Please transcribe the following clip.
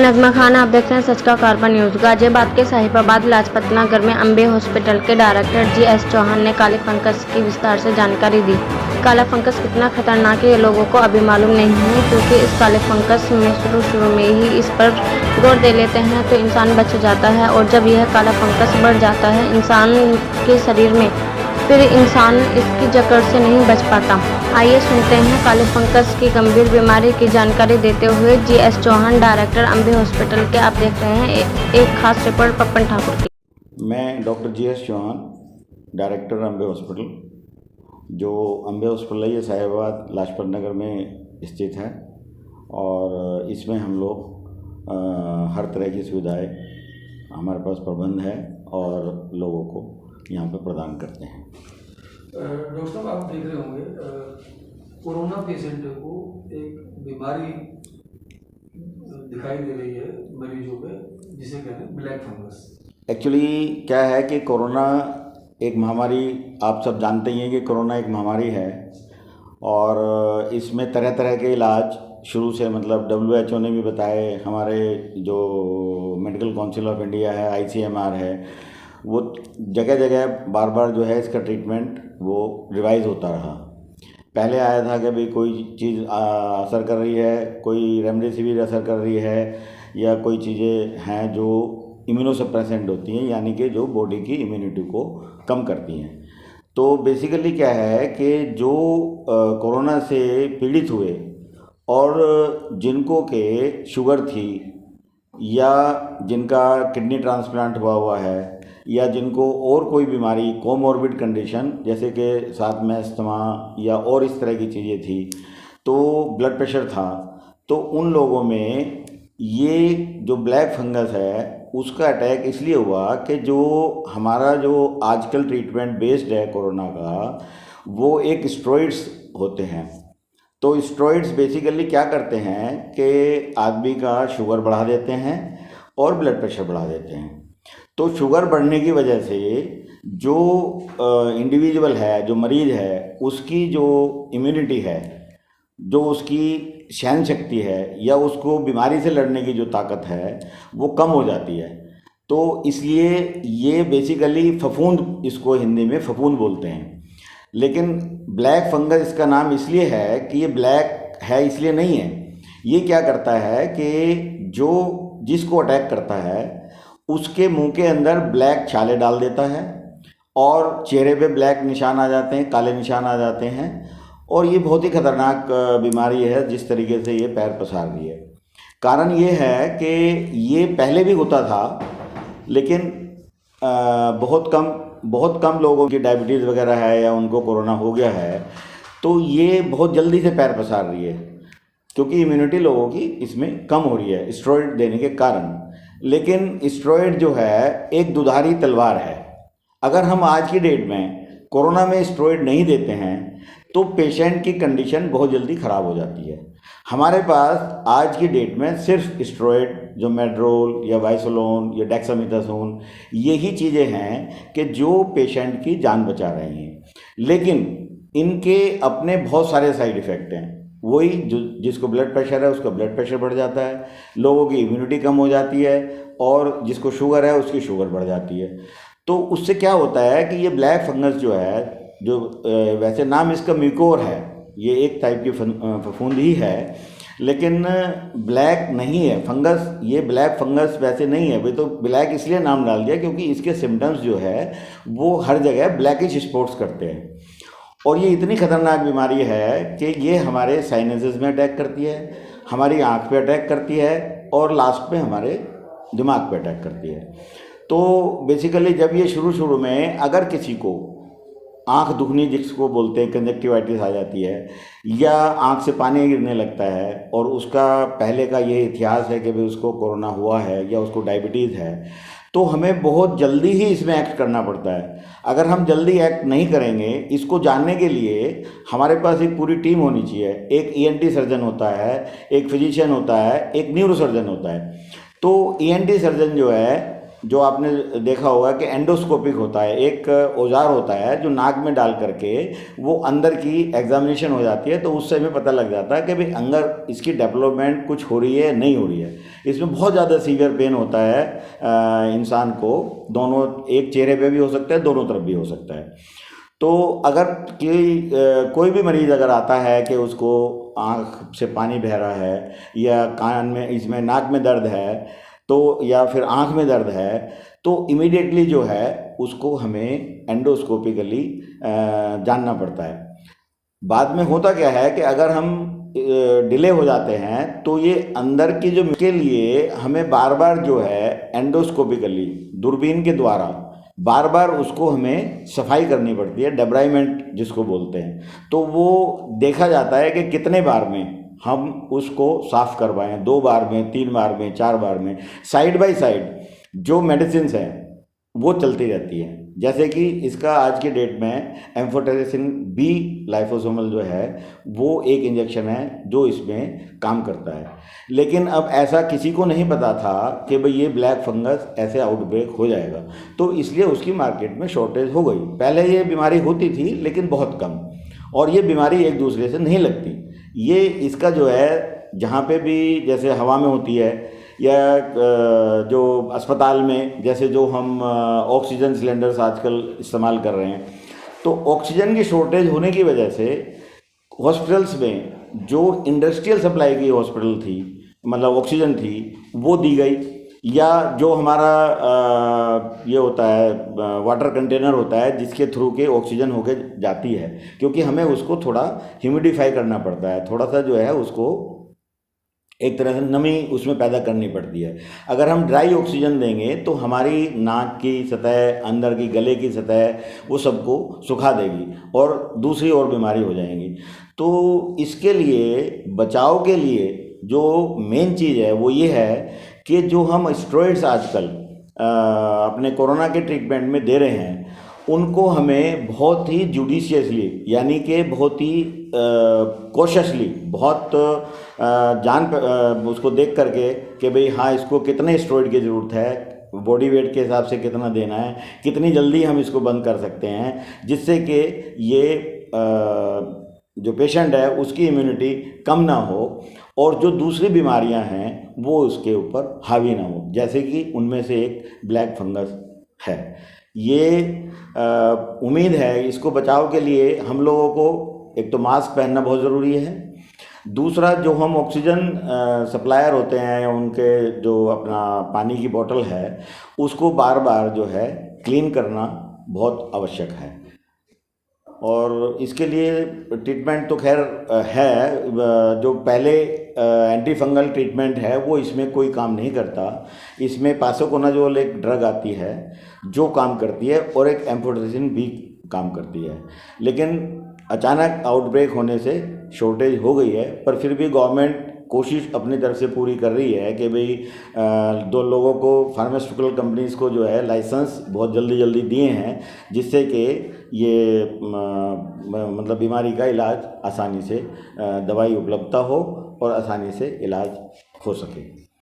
नजमा खान, आप देख रहे हैं सच का कारवा न्यूज। गाजियाबाद के साहिबाबाद लाजपत नगर में अंबे हॉस्पिटल के डायरेक्टर जी.एस. चौहान ने काले फंगस की विस्तार से जानकारी दी। काला फंगस कितना खतरनाक है ये लोगों को अभी मालूम नहीं है, क्योंकि इस काले फंगस में शुरू में ही इस पर गौर दे लेते हैं तो इंसान बच जाता है, और जब यह काला फंगस बढ़ जाता है इंसान के शरीर में, फिर इंसान इसकी जकड़ से नहीं बच पाता। आइए सुनते हैं काले फंगस की गंभीर बीमारी की जानकारी देते हुए GS. Chauhan, director Ambe hospital के। आप देख रहे हैं एक खास रिपोर्ट पप्पन ठाकुर की। मैं doctor GS. Chauhan, director Ambe hospital. जो अंबे हॉस्पिटल है ये साहिबाबाद लाजपत नगर में स्थित है, और इसमें हम लोग हर तरह की सुविधाएं हमारे पास प्रबंध है और लोगों को यहाँ पर प्रदान करते हैं। डॉक्टर साहब, आप देख रहे होंगे कोरोना पेशेंट को एक बीमारी दिखाई दे रही है मरीजों में, जिसे कहते हैं ब्लैक फंगस। एक्चुअली क्या है कि कोरोना एक महामारी, आप सब जानते ही हैं कि कोरोना एक महामारी है, और इसमें तरह तरह के इलाज शुरू से, मतलब WHO ने भी बताए, हमारे जो मेडिकल काउंसिल ऑफ इंडिया है, ICMR है, वो जगह जगह बार बार जो है इसका ट्रीटमेंट वो रिवाइज होता रहा। पहले आया था कि भाई कोई चीज़ असर कर रही है, कोई रेमडेसिविर असर कर रही है, या कोई चीज़ें हैं जो इम्यूनोसप्रेसेंट होती हैं, यानी कि जो बॉडी की इम्यूनिटी को कम करती हैं। तो बेसिकली क्या है कि जो कोरोना से पीड़ित हुए और जिनको के शुगर थी, या जिनका किडनी ट्रांसप्लांट हुआ है, या जिनको और कोई बीमारी कोमॉर्बिड कंडीशन जैसे कि साथ में अस्थमा या और इस तरह की चीज़ें थी, तो ब्लड प्रेशर था, तो उन लोगों में ये जो ब्लैक फंगस है उसका अटैक इसलिए हुआ कि जो हमारा जो आजकल ट्रीटमेंट बेस्ड है कोरोना का, वो एक स्टेरॉइड्स होते हैं। तो स्टेरॉइड्स बेसिकली क्या करते हैं कि आदमी का शुगर बढ़ा देते हैं और ब्लड प्रेशर बढ़ा देते हैं। तो शुगर बढ़ने की वजह से जो इंडिविजुअल है, जो मरीज़ है, उसकी जो इम्यूनिटी है, जो उसकी सहन शक्ति है, या उसको बीमारी से लड़ने की जो ताकत है, वो कम हो जाती है। तो इसलिए ये बेसिकली फफूंद, इसको हिंदी में फफूंद बोलते हैं। लेकिन ब्लैक फंगस इसका नाम इसलिए है कि ये ब्लैक है इसलिए नहीं है। ये क्या करता है कि जो जिसको अटैक करता है उसके मुंह के अंदर ब्लैक छाले डाल देता है, और चेहरे पे ब्लैक निशान आ जाते हैं, काले निशान आ जाते हैं, और ये बहुत ही खतरनाक बीमारी है जिस तरीके से ये पैर पसार रही है। कारण ये है कि ये पहले भी होता था, लेकिन बहुत कम लोगों की डायबिटीज़ वगैरह है या उनको कोरोना हो गया है, तो ये बहुत जल्दी से पैर पसार रही है, क्योंकि इम्यूनिटी लोगों की इसमें कम हो रही है स्टेरॉइड देने के कारण। लेकिन स्टेरॉइड जो है एक दुधारी तलवार है। अगर हम आज की डेट में कोरोना में स्टेरॉइड नहीं देते हैं तो पेशेंट की कंडीशन बहुत जल्दी ख़राब हो जाती है। हमारे पास आज की डेट में सिर्फ स्टेरॉइड, जो मेड्रोल या वाइसोलोन या डेक्सामेथासोन, यही चीज़ें हैं कि जो पेशेंट की जान बचा रही हैं। लेकिन इनके अपने बहुत सारे साइड इफ़ेक्ट हैं। वही जो जिसको ब्लड प्रेशर है उसका ब्लड प्रेशर बढ़ जाता है, लोगों की इम्यूनिटी कम हो जाती है, और जिसको शुगर है उसकी शुगर बढ़ जाती है। तो उससे क्या होता है कि ये ब्लैक फंगस जो है, जो वैसे नाम इसका म्यूकोर है, ये एक टाइप की फफूंद ही है, लेकिन ब्लैक नहीं है फंगस। ये ब्लैक फंगस वैसे नहीं है, वे तो ब्लैक इसलिए नाम डाल दिया क्योंकि इसके सिम्टम्स जो है वो हर जगह ब्लैकिश स्पॉट्स करते हैं। और ये इतनी ख़तरनाक बीमारी है कि ये हमारे साइनसेस में अटैक करती है, हमारी आँख पे अटैक करती है, और लास्ट में हमारे दिमाग पे अटैक करती है। तो बेसिकली जब ये शुरू में अगर किसी को आँख दुखनी, जिसको बोलते हैं कंजक्टिवाइटिस, आ जाती है, या आँख से पानी गिरने लगता है, और उसका पहले का ये इतिहास है कि भाई उसको कोरोना हुआ है या उसको डायबिटीज़ है, तो हमें बहुत जल्दी ही इसमें एक्ट करना पड़ता है। अगर हम जल्दी एक्ट नहीं करेंगे, इसको जानने के लिए हमारे पास एक पूरी टीम होनी चाहिए। एक ENT सर्जन होता है, एक फिजिशियन होता है, एक न्यूरो सर्जन होता है। तो ENT सर्जन जो है, जो आपने देखा होगा कि एंडोस्कोपिक होता है, एक औजार होता है जो नाक में डाल करके वो अंदर की एग्जामिनेशन हो जाती है, तो उससे हमें पता लग जाता है कि भाई अंदर इसकी डेवलपमेंट कुछ हो रही है नहीं हो रही है। इसमें बहुत ज़्यादा सीवियर पेन होता है इंसान को, दोनों, एक चेहरे पे भी हो सकता है, दोनों तरफ भी हो सकता है। तो अगर कोई भी मरीज़ अगर आता है कि उसको आँख से पानी बह रहा है या कान में, इसमें नाक में दर्द है, तो या फिर आँख में दर्द है, तो इमीडिएटली जो है उसको हमें एंडोस्कोपिकली जानना पड़ता है। बाद में होता क्या है कि अगर हम डिले हो जाते हैं तो ये अंदर की जो के लिए हमें बार बार जो है एंडोस्कोपिकली दूरबीन के द्वारा बार बार उसको हमें सफाई करनी पड़ती है, डेब्राइमेंट जिसको बोलते हैं। तो वो देखा जाता है कि कितने बार में हम उसको साफ़ करवाएं, 2 बार में, 3 बार में, 4 बार में। साइड बाय साइड जो मेडिसिन हैं वो चलती रहती है। जैसे कि इसका आज के डेट में एम्फोटेरेसिन बी लाइफोसोमल जो है वो एक इंजेक्शन है जो इसमें काम करता है। लेकिन अब ऐसा किसी को नहीं पता था कि भाई ये ब्लैक फंगस ऐसे आउटब्रेक हो जाएगा, तो इसलिए उसकी मार्केट में शॉर्टेज हो गई। पहले ये बीमारी होती थी लेकिन बहुत कम, और ये बीमारी एक दूसरे से नहीं लगती। ये इसका जो है जहाँ पे भी जैसे हवा में होती है या जो अस्पताल में, जैसे जो हम ऑक्सीजन सिलेंडर्स आजकल इस्तेमाल कर रहे हैं, तो ऑक्सीजन की शॉर्टेज होने की वजह से हॉस्पिटल्स में जो इंडस्ट्रियल सप्लाई की हॉस्पिटल थी, मतलब ऑक्सीजन थी, वो दी गई। या जो हमारा ये होता है वाटर कंटेनर होता है जिसके थ्रू के ऑक्सीजन होके जाती है, क्योंकि हमें उसको थोड़ा ह्यूमिडिफाई करना पड़ता है, थोड़ा सा जो है उसको एक तरह से नमी उसमें पैदा करनी पड़ती है। अगर हम ड्राई ऑक्सीजन देंगे तो हमारी नाक की सतह, अंदर की गले की सतह, वो सबको सुखा देगी और दूसरी और बीमारी हो जाएंगी। तो इसके लिए बचाव के लिए जो मेन चीज़ है वो ये है कि जो हम स्टेरॉइड्स आजकल अपने कोरोना के ट्रीटमेंट में दे रहे हैं, उनको हमें बहुत ही जुडिशियसली, यानी कि बहुत ही कॉशियसली, बहुत उसको देख करके कि भाई हाँ इसको कितने स्टेरॉइड की ज़रूरत है, बॉडी वेट के हिसाब से कितना देना है, कितनी जल्दी हम इसको बंद कर सकते हैं, जिससे कि ये जो पेशेंट है उसकी इम्यूनिटी कम ना हो और जो दूसरी बीमारियां हैं वो उसके ऊपर हावी ना हो, जैसे कि उनमें से एक ब्लैक फंगस है। ये उम्मीद है इसको बचाव के लिए हम लोगों को एक तो मास्क पहनना बहुत ज़रूरी है। दूसरा, जो हम ऑक्सीजन सप्लायर होते हैं या उनके जो अपना पानी की बोतल है उसको बार बार जो है क्लीन करना बहुत आवश्यक है। और इसके लिए ट्रीटमेंट तो खैर है, जो पहले एंटी फंगल ट्रीटमेंट है वो इसमें कोई काम नहीं करता। इसमें पासोकोनाजोल एक ड्रग आती है जो काम करती है और एक एम्फोटेरेसिन भी काम करती है। लेकिन अचानक आउटब्रेक होने से शॉर्टेज हो गई है, पर फिर भी गवर्नमेंट कोशिश अपनी तरफ से पूरी कर रही है कि भाई 2 लोगों को, फार्मास्यूटिकल कंपनीज़ को जो है लाइसेंस बहुत जल्दी जल्दी दिए हैं, जिससे कि ये मतलब बीमारी का इलाज आसानी से, दवाई उपलब्धता हो और आसानी से इलाज हो सके।